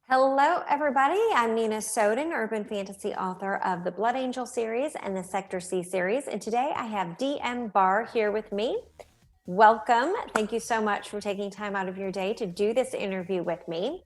Hello, everybody. I'm Nina Soden, urban fantasy author of the Blood Angel series and the Sector C series. And today I have DM Barr here with me. Welcome. Thank you so much for taking time out of your day to do this interview with me.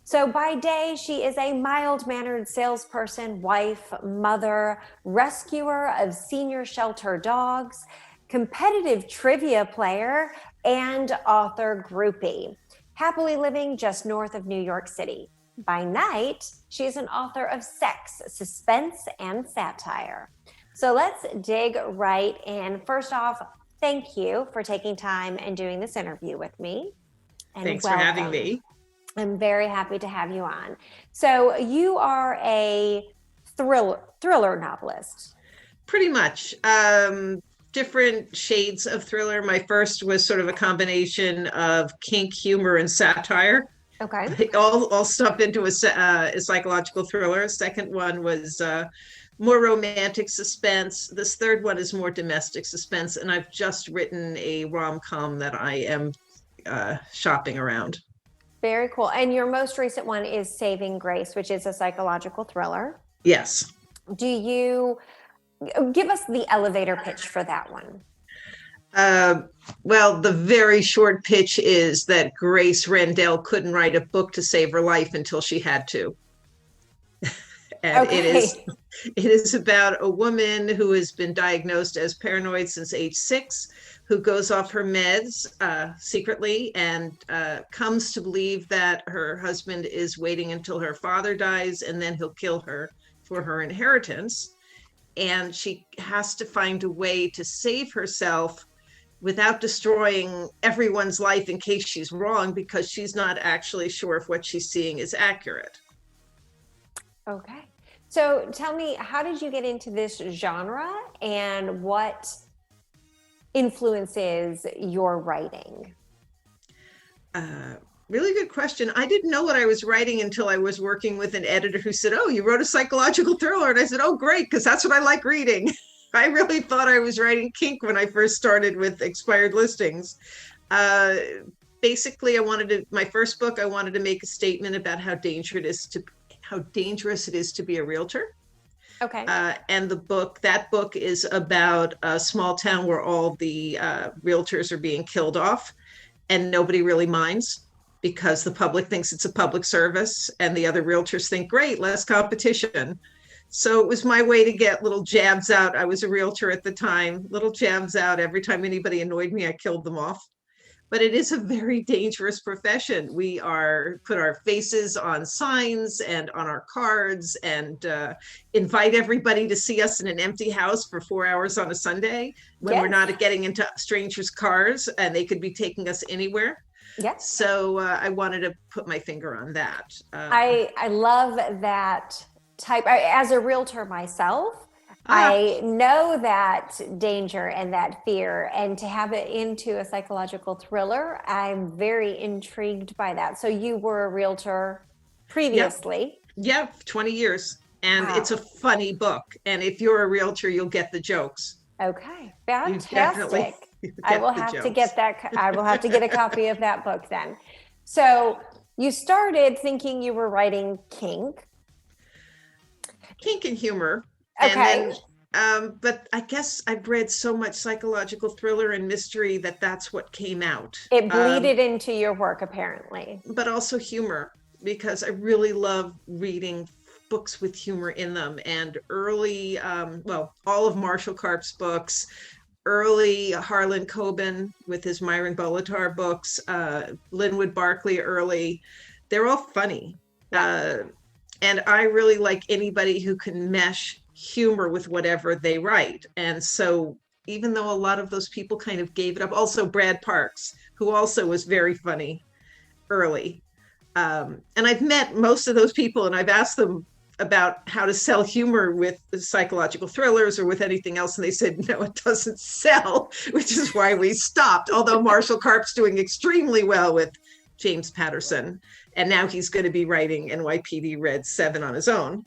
So by day, she is a mild-mannered salesperson, wife, mother, rescuer of senior shelter dogs, competitive trivia player, and author groupie. Happily living just north of New York City. By night, she's an author of sex, suspense, and satire. So let's dig right in. First off, thank you for taking time and doing this interview with me. And Thanks welcome. for having me. I'm very happy to have you on. So you are a thriller novelist. Pretty much. Different shades of thriller. My first was sort of a combination of kink, humor, and satire. Okay. All stuff into a psychological thriller. Second one was more romantic suspense. This third one is more domestic suspense. And I've just written a rom-com that I am shopping around. Very cool. And your most recent one is Saving Grace, which is a psychological thriller. Yes. Do you give us the elevator pitch for that one? Well, the very short pitch is that Grace Rendell couldn't write a book to save her life until she had to. And Okay. it is about a woman who has been diagnosed as paranoid since age 6, who goes off her meds secretly and comes to believe that her husband is waiting until her father dies and then he'll kill her for her inheritance. And she has to find a way to save herself without destroying everyone's life in case she's wrong, because she's not actually sure if what she's seeing is accurate. Okay. So tell me, how did you get into this genre and what influences your writing? Really good question. I didn't know what I was writing until I was working with an editor who said, "Oh, you wrote a psychological thriller." And I said, "Oh, great, because that's what I like reading." I really thought I was writing kink when I first started with Expired Listings. Basically, my first book, I wanted to make a statement about how dangerous it is to be a realtor. Okay. And that book is about a small town where all the realtors are being killed off, and nobody really minds because the public thinks it's a public service, and the other realtors think, great, less competition. So it was my way to get little jabs out. I was a realtor at the time, little jabs out. Every time anybody annoyed me, I killed them off. But it is a very dangerous profession. We put our faces on signs and on our cards and invite everybody to see us in an empty house for 4 hours on a Sunday when Yes. we're not getting into strangers' cars and they could be taking us anywhere. Yes. So I wanted to put my finger on that. I love that type. As a realtor myself, I know that danger and that fear, and to have it into a psychological thriller, I'm very intrigued by that. So you were a realtor previously. Yeah, 20 years. And Wow. it's a funny book. And if you're a realtor, you'll get the jokes. Okay, You definitely fantastic. get I will the have to jokes. get that. I will have to get a copy of that book then. So you started thinking you were writing kink. Kink and humor. Okay. And then, but I guess I've read so much psychological thriller and mystery that's what came out. It bleeded into your work, apparently. But also humor, because I really love reading books with humor in them. And early, all of Marshall Karp's books, early Harlan Coben with his Myron Bolitar books, Linwood Barclay early, they're all funny. And I really like anybody who can mesh humor with whatever they write. And so even though a lot of those people kind of gave it up, also Brad Parks, who also was very funny early. And I've met most of those people and I've asked them about how to sell humor with psychological thrillers or with anything else. And they said, no, it doesn't sell, which is why we stopped. Although Marshall Karp's doing extremely well with James Patterson. And now he's going to be writing NYPD Red 7 on his own,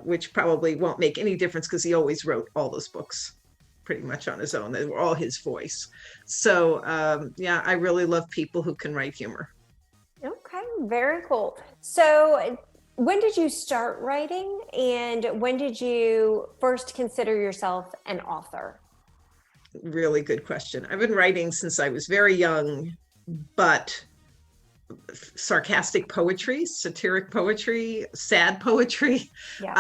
which probably won't make any difference because he always wrote all those books pretty much on his own. They were all his voice. So I really love people who can write humor. Okay, Very cool. So, when did you start writing, and when did you first consider yourself an author? Really good question. I've been writing since I was very young, but sarcastic poetry, satiric poetry, sad poetry. Yeah.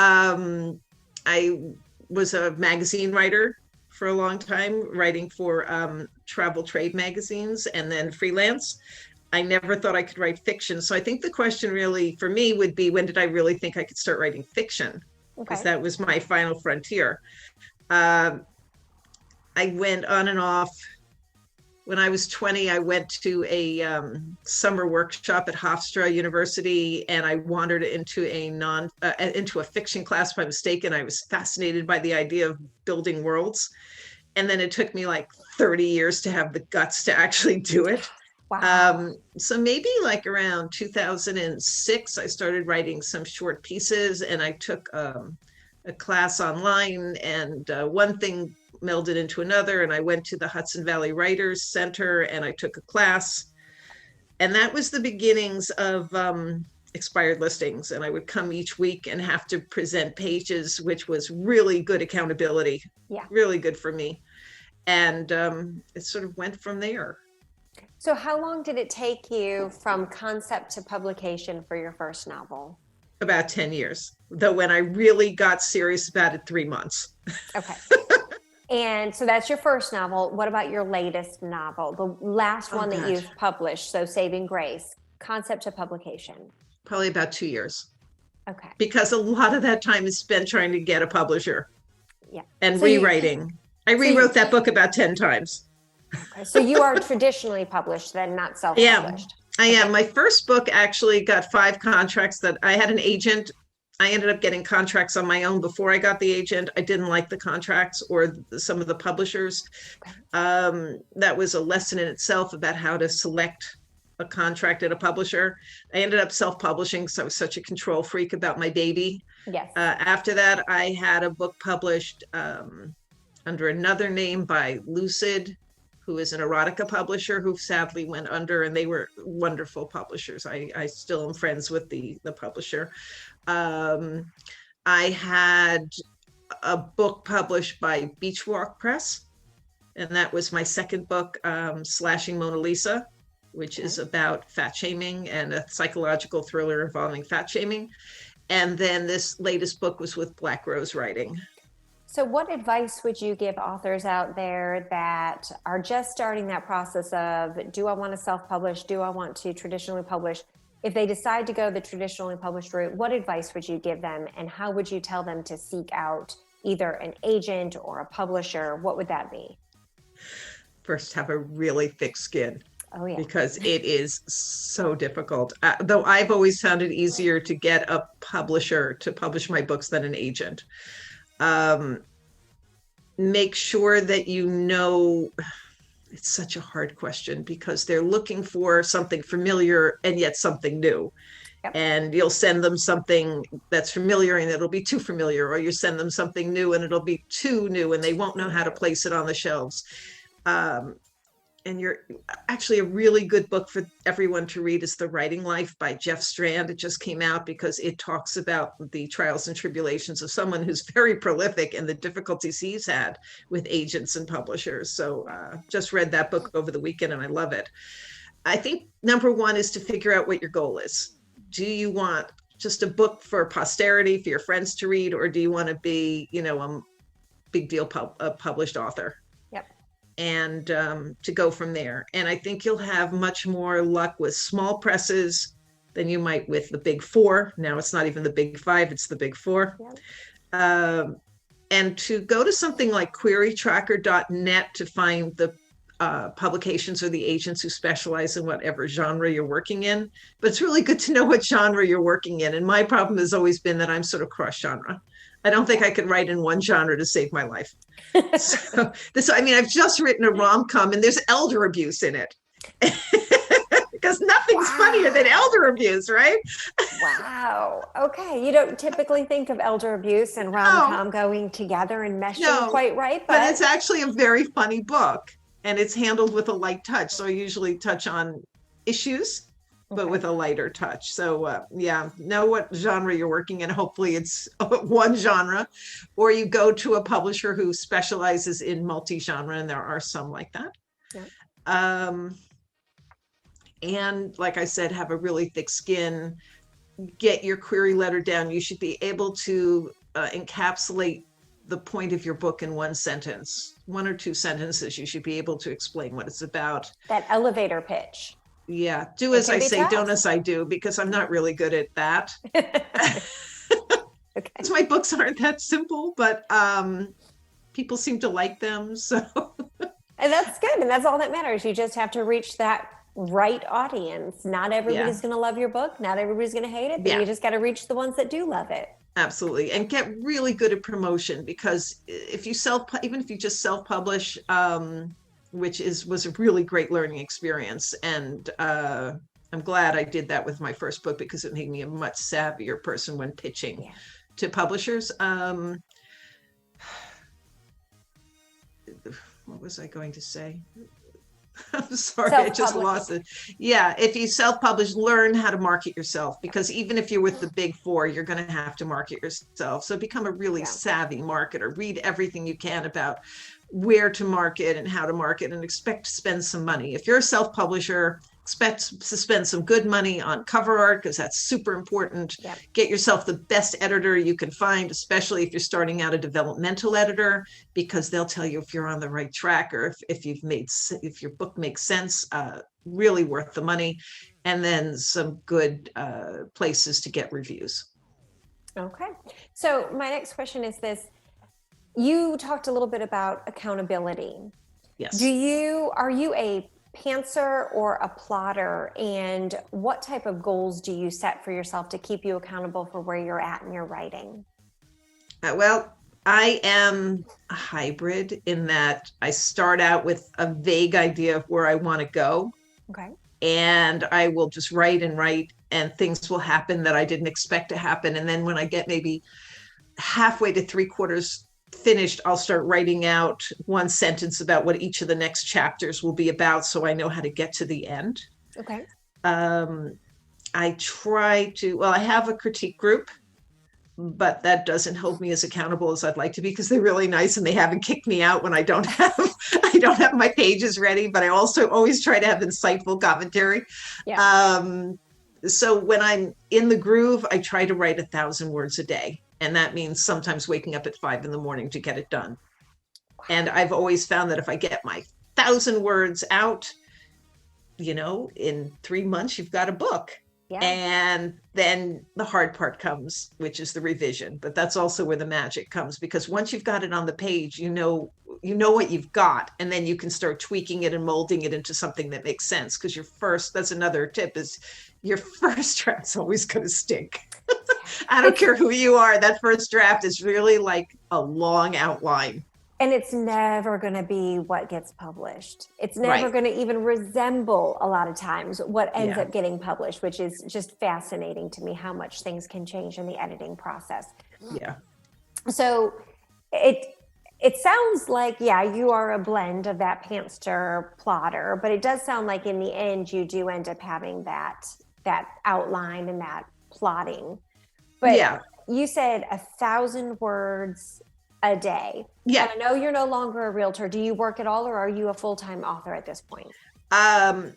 I was a magazine writer for a long time, writing for travel trade magazines and then freelance. I never thought I could write fiction. So I think the question really for me would be, when did I really think I could start writing fiction? Because Okay. that was my final frontier. Um, I went on and off. When I was 20, I went to a summer workshop at Hofstra University, and I wandered into a fiction class by mistake. And I was fascinated by the idea of building worlds. And then it took me like 30 years to have the guts to actually do it. Wow. So maybe like around 2006, I started writing some short pieces, and I took a class online, and one thing melded into another, and I went to the Hudson Valley Writers Center and I took a class, and that was the beginnings of expired listings. And I would come each week and have to present pages, which was really good accountability, Yeah. really good for me. And it sort of went from there. So, how long did it take you from concept to publication for your first novel? About 10 years, though when I really got serious about it, 3 months. Okay. And so that's your first novel. What about your latest novel, the last one that you've published? So, Saving Grace, concept to publication. Probably about 2 years, Okay. because a lot of that time is spent trying to get a publisher. Yeah. And So rewriting. I rewrote that book about 10 times. Okay. So you are traditionally published then, not self-published. I am. My first book actually got 5 contracts. That I had an agent. I ended up getting contracts on my own before I got the agent. I didn't like the contracts or some of the publishers. That was a lesson in itself about how to select a contract at a publisher. I ended up self-publishing because I was such a control freak about my baby. Yes. After that, I had a book published under another name by Lucid, who is an erotica publisher who sadly went under, and they were wonderful publishers. I still am friends with the publisher. I had a book published by Beachwalk Press, and that was my second book, Slashing Mona Lisa, which is about fat shaming and a psychological thriller involving fat shaming. And then this latest book was with Black Rose Writing. So what advice would you give authors out there that are just starting that process of, do I want to self-publish? Do I want to traditionally publish? If they decide to go the traditionally published route, what advice would you give them, and how would you tell them to seek out either an agent or a publisher? What would that be? First, have a really thick skin. Oh, yeah. Because it is so difficult. Though I've always found it easier to get a publisher to publish my books than an agent. Make sure that it's such a hard question, because they're looking for something familiar and yet something new. Yep. And you'll send them something that's familiar and it'll be too familiar, or you send them something new and it'll be too new and they won't know how to place it on the shelves. And you're actually, a really good book for everyone to read is The Writing Life by Jeff Strand. It just came out because it talks about the trials and tribulations of someone who's very prolific and the difficulties he's had with agents and publishers. So just read that book over the weekend and I love it. I think number one is to figure out what your goal is. Do you want just a book for posterity, for your friends to read, or do you want to be, a big deal published author? And to go from there. And I think you'll have much more luck with small presses than you might with the big 4. Now it's not even the big 5, it's the big 4. Yeah. And to go to something like querytracker.net to find the publications or the agents who specialize in whatever genre you're working in. But it's really good to know what genre you're working in. And my problem has always been that I'm sort of cross genre. I don't think I could write in one genre to save my life. I've just written a rom-com and there's elder abuse in it. Because nothing's funnier than elder abuse, right? Wow. Okay. You don't typically think of elder abuse and rom-com going together and meshing quite right. But it's actually a very funny book, and it's handled with a light touch. So I usually touch on issues but Okay. with a lighter touch. So yeah, know what genre you're working in. Hopefully it's one genre, or you go to a publisher who specializes in multi-genre, and there are some like that. Yeah. Um, and like I said, have a really thick skin, get your query letter down. You should be able to encapsulate the point of your book in one sentence, 1 or 2 sentences. You should be able to explain what it's about. That elevator pitch. Yeah, do It as can I be say, tough. don't as I do, because I'm not really good at that. Okay. My books aren't that simple, but people seem to like them. So And that's good. And that's all that matters. You just have to reach that right audience. Not everybody's yeah, going to love your book. Not everybody's going to hate it, but yeah, you just got to reach the ones that do love it. absolutely. And get really good at promotion, because if you even if you just self-publish, which was a really great learning experience. And I'm glad I did that with my first book, because it made me a much savvier person when pitching to publishers. What was I going to say? I'm sorry, I just lost it. Yeah, if you self-publish, learn how to market yourself, because even if you're with the big four, you're going to have to market yourself. So become a really savvy marketer. Read everything you can about where to market and how to market, and expect to spend some money. If you're a self-publisher, expect to spend some good money on cover art, because that's super important. Get yourself the best editor you can find, especially if you're starting out, a developmental editor, because they'll tell you if you're on the right track, or if your book makes sense. Really worth the money. And then some good places to get reviews. Okay. So my next question is this. You talked a little bit about accountability. Yes. Are you a pantser or a plotter, and what type of goals do you set for yourself to keep you accountable for where you're at in your writing? Well, I am a hybrid in that I start out with a vague idea of where I want to go. Okay. And I will just write and write, and things will happen that I didn't expect to happen. And then when I get maybe halfway to 3/4 finished, I'll start writing out one sentence about what each of the next chapters will be about, so I know how to get to the end. Okay. I try to, well, I have a critique group, but that doesn't hold me as accountable as I'd like to be, because they're really nice and they haven't kicked me out when I don't have my pages ready. But I also always try to have insightful commentary. So when I'm in the groove, I try to write 1,000 words a day. And that means sometimes waking up at 5 a.m. to get it done. And I've always found that if I get my 1,000 words out, in 3 months, you've got a book. Yeah. And then the hard part comes, which is the revision. But that's also where the magic comes, because once you've got it on the page, you know what you've got, and then you can start tweaking it and molding it into something that makes sense. Because that's another tip, is your first draft's always going to stink. I don't care who you are. That first draft is really like a long outline. And it's never going to be what gets published. It's never going to even resemble, a lot of times, what ends up getting published, which is just fascinating to me, how much things can change in the editing process. Yeah. So it sounds like, you are a blend of that pantser plotter, but it does sound like in the end you do end up having that outline and that plotting. But you said 1,000 words a day. Yeah. And I know you're no longer a realtor. Do you work at all, or are you a full-time author at this point? I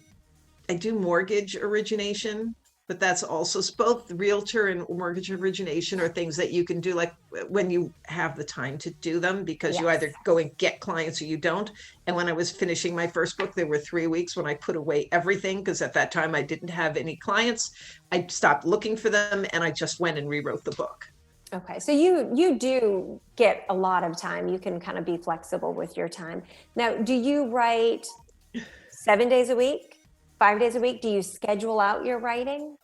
do mortgage origination, but that's also both realtor and mortgage origination are things that you can do like when you have the time to do them, because you either go and get clients or you don't. And when I was finishing my first book, there were 3 weeks when I put away everything, because at that time I didn't have any clients. I stopped looking for them, and I just went and rewrote the book. Okay. So you do get a lot of time. You can kind of be flexible with your time. Now, do you write 7 days a week, 5 days a week? Do you schedule out your writing?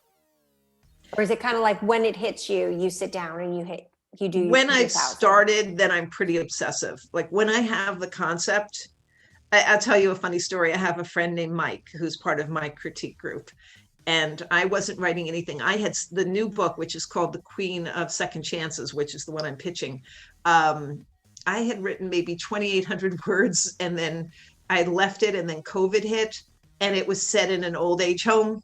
Or is it kind of like when it hits you, you sit down and you do? When I've started, then I'm pretty obsessive. Like when I have the concept, I'll tell you a funny story. I have a friend named Mike, who's part of my critique group. And I wasn't writing anything. I had the new book, which is called The Queen of Second Chances, which is the one I'm pitching. I had written maybe 2,800 words, and then I had left it, and then COVID hit, and it was set in an old age home,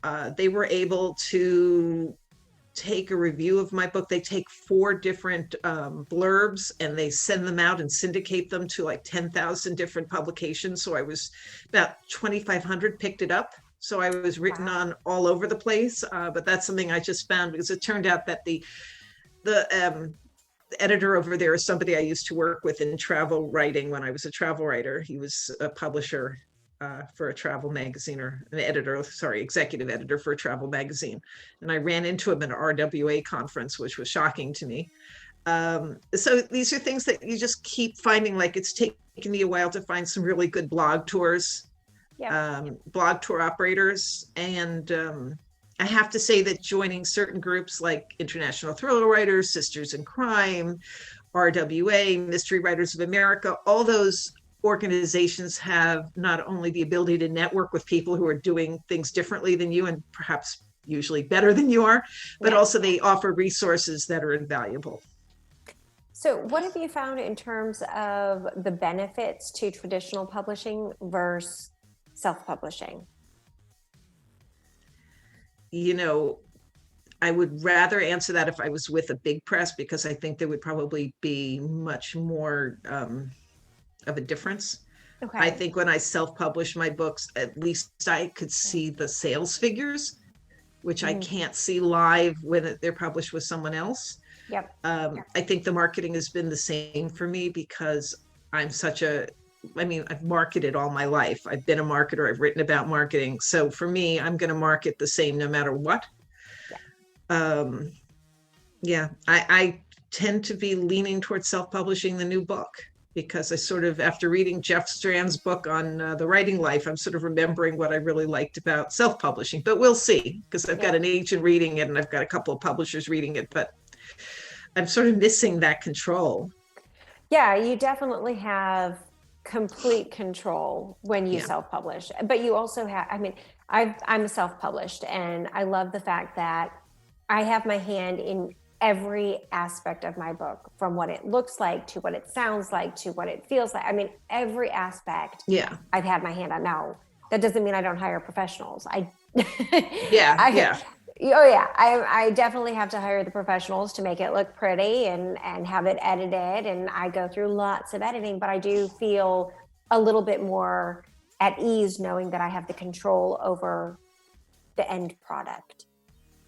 they were able to take a review of my book. They take 4 different blurbs and they send them out and syndicate them to like 10,000 different publications. So I was about 2,500 picked it up. So I was written on all over the place. But that's something I just found, because it turned out that the editor over there is somebody I used to work with in travel writing when I was a travel writer. He was a publisher for a travel magazine, or an editor, sorry, executive editor for a travel magazine. And I ran into him at an RWA conference, which was shocking to me. So these are things that you just keep finding. Like, it's taken me a while to find some really good blog tours, blog tour operators. And I have to say that joining certain groups like International Thriller Writers, Sisters in Crime, RWA, Mystery Writers of America, all those organizations have not only the ability to network with people who are doing things differently than you, and perhaps usually better than you are, but also they offer resources that are invaluable. So what have you found in terms of the benefits to traditional publishing versus self-publishing? You know, I would rather answer that if I was with a big press, because I think there would probably be much more of a difference. Okay. I think when I self-publish my books, at least I could see the sales figures, which I can't see live when they're published with someone else. Yep. I think the marketing has been the same for me, because I'm I've marketed all my life. I've been a marketer. I've written about marketing. So for me, I'm going to market the same no matter what. I tend to be leaning towards self-publishing the new book, because I sort of, after reading Jeff Strand's book on the writing life, I'm sort of remembering what I really liked about self-publishing. But we'll see, because I've got an agent reading it and I've got a couple of publishers reading it, but I'm sort of missing that control. Yeah, you definitely have complete control when you self-publish, but you also have, I'm self-published, and I love the fact that I have my hand in every aspect of my book, from what it looks like to what it sounds like to what it feels like. I mean, every aspect I've had my hand on. Now, that doesn't mean I don't hire professionals. I definitely have to hire the professionals to make it look pretty and have it edited. And I go through lots of editing, but I do feel a little bit more at ease knowing that I have the control over the end product.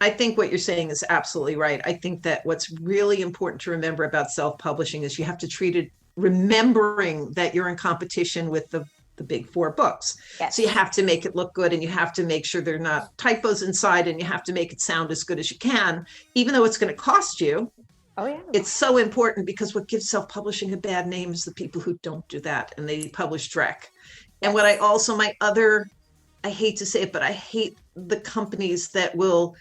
I think what you're saying is absolutely right. I think that what's really important to remember about self-publishing is you have to treat it remembering that you're in competition with the big 4 books. Yes. So you have to make it look good, and you have to make sure there are not typos inside, and you have to make it sound as good as you can, even though it's going to cost you. Oh yeah. It's so important, because what gives self-publishing a bad name is the people who don't do that, and they publish direct. And what I hate to say it, but I hate the companies that will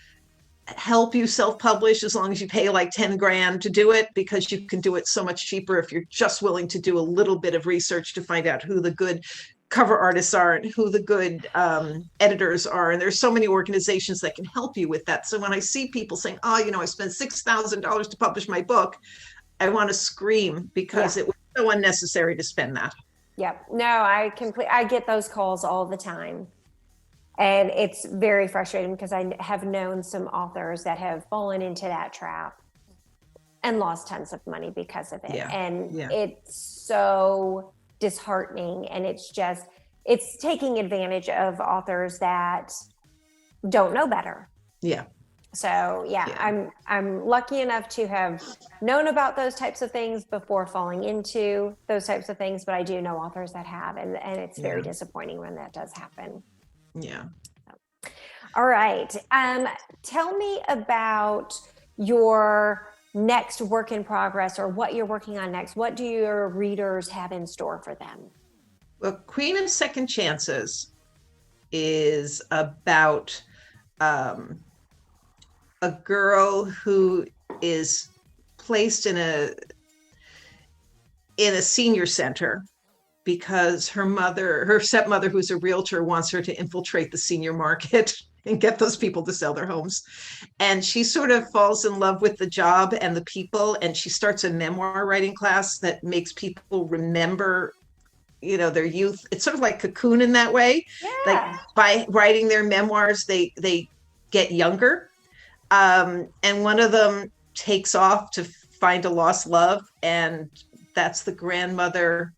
help you self-publish as long as you pay like 10 grand to do it, because you can do it so much cheaper if you're just willing to do a little bit of research to find out who the good cover artists are and who the good editors are. And there's so many organizations that can help you with that. So when I see people saying, I spent $6,000 to publish my book, I want to scream, because it was so unnecessary to spend that. Yep. No, I get those calls all the time. And it's very frustrating, because I have known some authors that have fallen into that trap and lost tons of money because of it. It's so disheartening, and it's taking advantage of authors that don't know better. Yeah. So I'm lucky enough to have known about those types of things before falling into those types of things, but I do know authors that have, and it's very disappointing when that does happen. Yeah. All right. Tell me about your next work in progress, or what you're working on next. What do your readers have in store for them? Well, Queen of Second Chances is about a girl who is placed in a senior center, because her stepmother, who's a realtor, wants her to infiltrate the senior market and get those people to sell their homes. And she sort of falls in love with the job and the people. And she starts a memoir writing class that makes people remember their youth. It's sort of like Cocoon in that way. Like Yeah. by writing their memoirs, they get younger. And one of them takes off to find a lost love, and that's the grandmother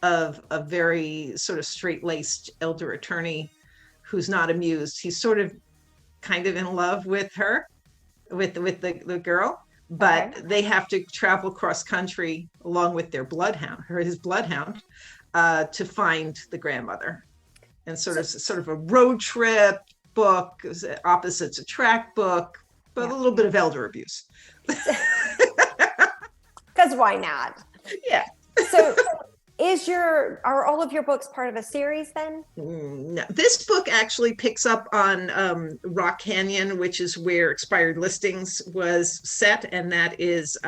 of a very sort of straight-laced elder attorney who's not amused. He's sort of kind of in love with her, with the girl, but Okay. they have to travel cross country along with their bloodhound, his bloodhound, to find the grandmother. And sort of a road trip book, opposites attract book, but Yeah. a little bit of elder abuse. Because why not? Yeah. So are all of your books part of a series then? No. This book actually picks up on Rock Canyon, which is where Expired Listings was set, and that is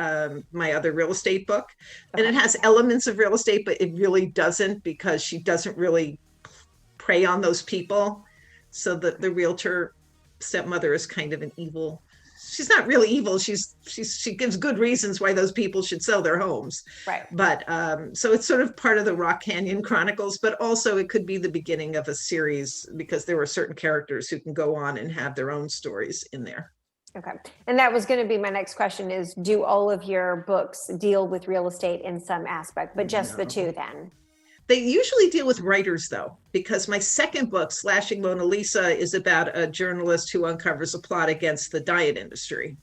my other real estate book. And it has elements of real estate, but it really doesn't, because she doesn't really prey on those people. So the realtor stepmother is kind of an evil. She's not really evil. She gives good reasons why those people should sell their homes. Right. But so it's sort of part of the Rock Canyon Chronicles, but also it could be the beginning of a series, because there were certain characters who can go on and have their own stories in there. Okay. And that was going to be my next question is, do all of your books deal with real estate in some aspect, but just the two then? They usually deal with writers, though, because my second book, Slashing Mona Lisa, is about a journalist who uncovers a plot against the diet industry.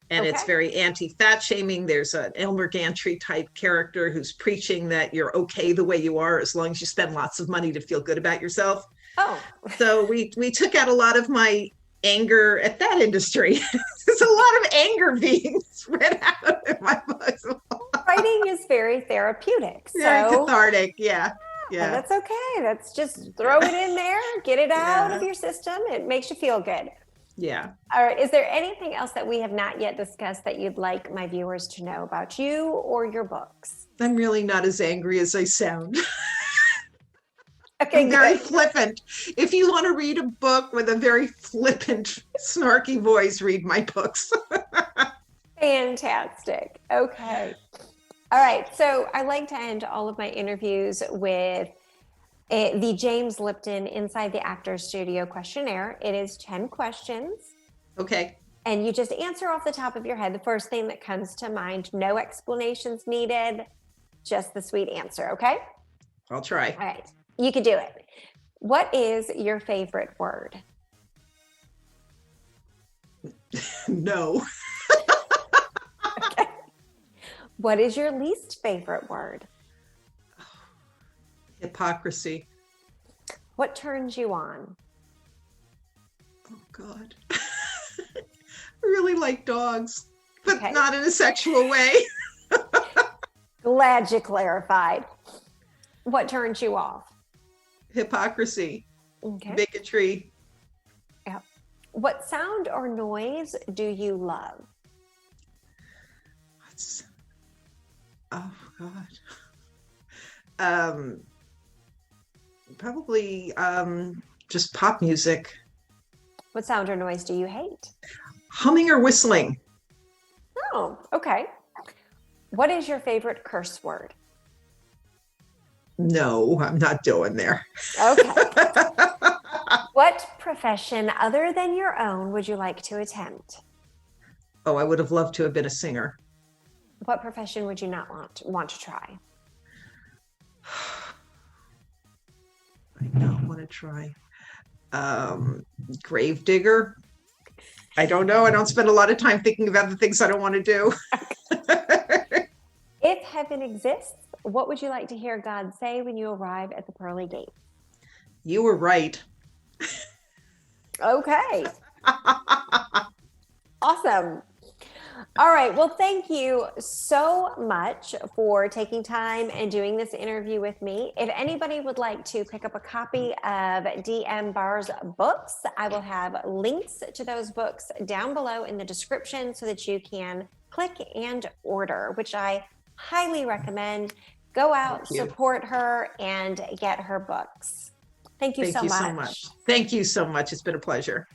And it's very anti-fat shaming. There's an Elmer Gantry type character who's preaching that you're okay the way you are as long as you spend lots of money to feel good about yourself. Oh. So we took out a lot of my anger at that industry. There's a lot of anger being spread out in my books. Writing is very therapeutic. Very cathartic. Yeah. That's okay. That's just throw it in there, get it out of your system. It makes you feel good. Yeah. All right. Is there anything else that we have not yet discussed that you'd like my viewers to know about you or your books? I'm really not as angry as I sound. Okay, I'm very flippant. If you want to read a book with a very flippant, snarky voice, read my books. Fantastic. Okay. All right. So I like to end all of my interviews with the James Lipton Inside the Actors Studio questionnaire. It is 10 questions. Okay. And you just answer off the top of your head, the first thing that comes to mind. No explanations needed, just the sweet answer. Okay? I'll try. All right. You can do it. What is your favorite word? No. Okay. What is your least favorite word? Hypocrisy. What turns you on? Oh, God. I really like dogs, but not in a sexual way. Glad you clarified. What turns you off? Hypocrisy. Okay. Bigotry. Yeah. What sound or noise do you love? Oh, God. Probably just pop music. What sound or noise do you hate? Humming or whistling. Oh, okay. What is your favorite curse word? No, I'm not doing there. Okay. What profession other than your own would you like to attempt? Oh, I would have loved to have been a singer. What profession would you not want to try? I don't want to try. Grave digger. I don't know. I don't spend a lot of time thinking about the things I don't want to do. If heaven exists, what would you like to hear God say when you arrive at the pearly gates? You were right. Okay. Awesome. All right. Well, thank you so much for taking time and doing this interview with me. If anybody would like to pick up a copy of DM Barr's books, I will have links to those books down below in the description so that you can click and order, which I highly recommend. Go out, support her, and get her books. Thank you so much. Thank you so much. It's been a pleasure.